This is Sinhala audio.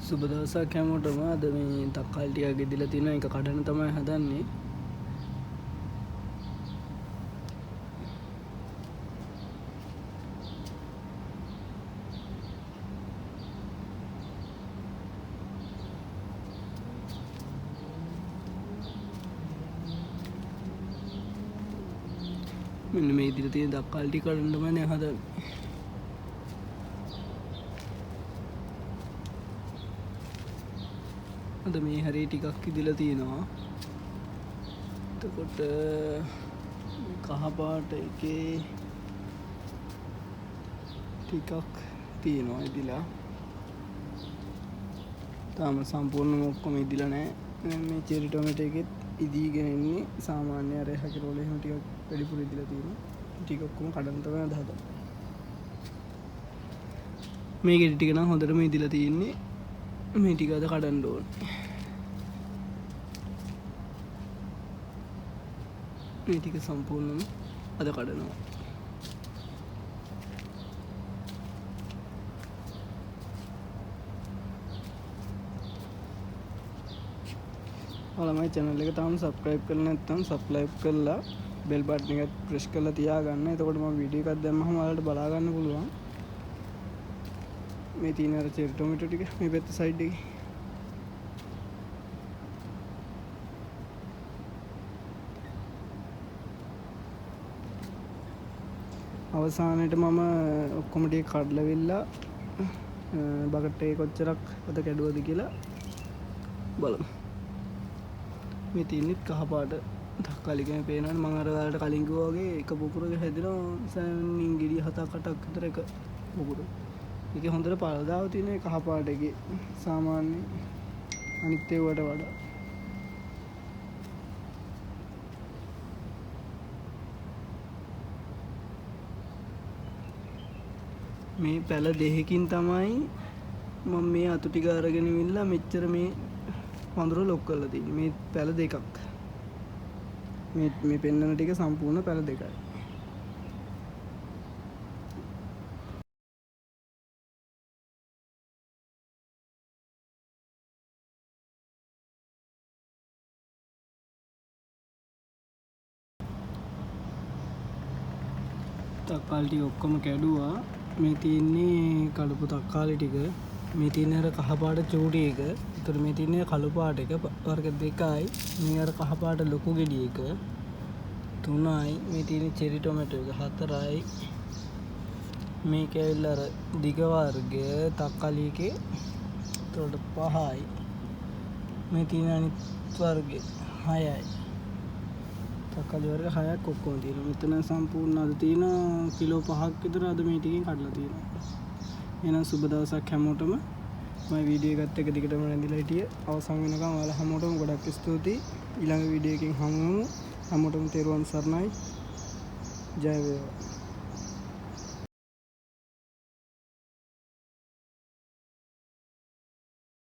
සුබ දවසක් හැමෝටම. අද මේ තක්කාලි ටිකක් ගෙදිලා තියෙනවා. ඒක කඩන්න තමයි හදන්නේ. මෙන්න මේ ඉදිරියේ තියෙන තක්කාලි ටික කඩන්න තමයි දැන් හදන්නේ. අද මේ හැරේ ටිකක් ඉදලා තියෙනවා. එතකොට කහ පාට එකේ ටිකක් තියෙනවා ඉදලා. තාම සම්පූර්ණයෙන්ම ඔක්කොම ඉදලා නැහැ. මේ චෙරි ටොමැටෝ එකෙත් ඉදීගෙන ඉන්නේ. සාමාන්‍ය අර හැකිරෝල එහෙම ටිකක් වැඩිපුර ඉදලා තියෙනවා. ටික ඔක්කොම කඩන්න තමයි අද හදන්නේ. මේ ගෙඩි ටික නම් හොඳටම ඉදලා තියෙන්නේ. මේ ටික අද කඩන්න ඕනේ. මේ ටික සම්පූර්ණයෙන්ම අද කඩනවා. ඔයාලා මගේ channel එක තාම subscribe කරලා නැත්නම් subscribe කරලා bell button එක press කරලා තියාගන්න. එතකොට මම වීඩියෝ එකක් දැම්මම ඔයාලට බලා ගන්න පුළුවන්. මේ තියෙන අර චෙරි ටොමැටෝ ටික මේ පැත්ත සයිඩ් එකේ. අවසානයේට මම ඔක්කොම ටික කඩලවිලා බකට් එකේ කොච්චරක් අද කැඩුවද කියලා බලමු. මේ තියෙන්නේ කහ පාට තක්කාලි කෙනෙක් පේනවනේ. මම අර ඔයාලට කලින් කිව්වා වගේ එක පුපුරක හැදෙනවා සෑහෙනින් ගෙඩිය 7-8ක් විතර එක පුපුර. ඒකේ හොඳට පළදාව තියෙන කහ පාට එකේ සාමාන්‍ය අනිත් ඒවාට වඩා. මේ පැල දෙකකින් තමයි මම මේ අතු ටික අරගෙන ඉවිල්ලා මෙච්චර මේ වඳුර ලොක් කරලා තියෙන්නේ. මේ පැල දෙකක්. මේ පෙන්නන ටික සම්පූර්ණ පැල දෙකයි. තක්කාලි ටික ඔක්කොම කැඩුවා. මේ තියෙන්නේ කළපු තක්කාලි ටික. මේ තියෙන අර කහ පාට චූටි එක. ඒතර මේ තියෙන්නේ කළු පාට එක. වර්ග දෙකයි. මේ අර කහ පාට ලොකු ගෙඩි එක 3යි. මේ තියෙන චෙරි ටොමැටෝ එක 4යි. මේක ඇවිල්ලා අර දිග වර්ග තක්කාලි එකේ එතකොට 5යි. මේ තියෙන අනිත් වර්ගය 6යි. තක්කාලි වර්ග 6ක් ඔක්කොම තියෙනවා. මෙතන සම්පූර්ණ අද තියෙන කිලෝ 5ක් විතර අද මේ ටිකෙන් කඩලා තියෙනවා. එහෙනම් සුබ දවසක් හැමෝටම. මම වීඩියෝ එකත් එක දිගටම රැඳිලා හිටියේ. අවසන් වෙනකම් ඔයාලා හැමෝටම ගොඩක් ස්තුතියි. ඊළඟ වීඩියෝ එකකින් හමු වෙමු. හැමෝටම තෙරුවන් සරණයි. ජය වේවා.